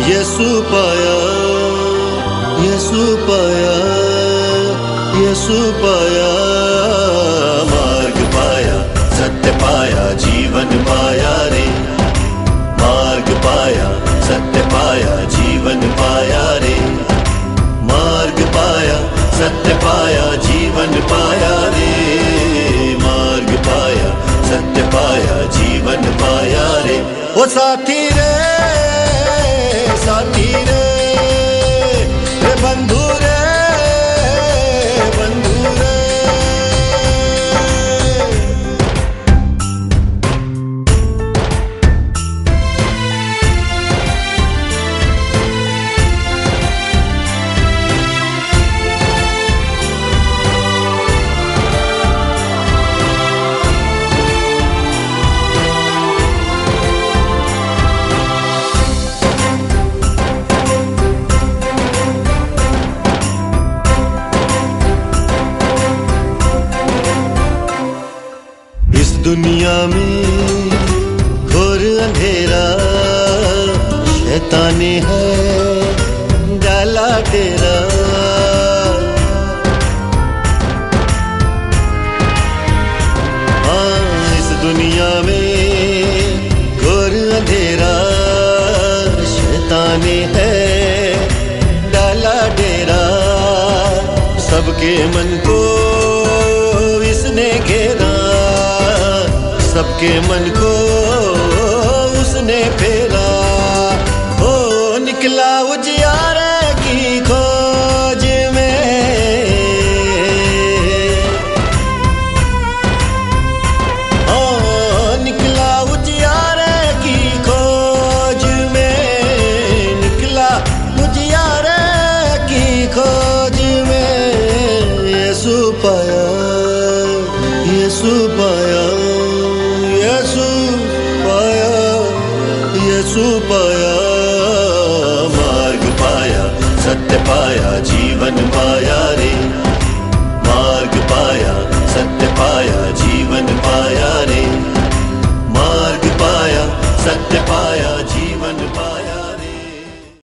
यीशु पाया, यीशु पाया, यीशु पाया। मार्ग पाया, सत्य पाया, जीवन पाया रे। मार्ग पाया, सत्य पाया, जीवन पाया रे। मार्ग पाया, सत्य पाया, जीवन पाया रे। मार्ग पाया, सत्य पाया, जीवन पाया रे। ओ साथी रे, साथी रे, रे बंधु रे, बंधु रे। दुनिया में घोर अंधेरा, शैतानी है डाला डेरा। हाँ, इस दुनिया में घोर अंधेरा, शैतानी है डाला डेरा। सबके मन को इसने घेरा, सबके मन को उसने फेरा। हो निकला उजियारे की खोज में, हो निकला उजियारे की खोज में। निकला उजियारे की खोज में। यीशु पाया, यीशु पाया, यीशु पाया, यीशु पाया। मार्ग पाया, सत्य पाया, जीवन पाया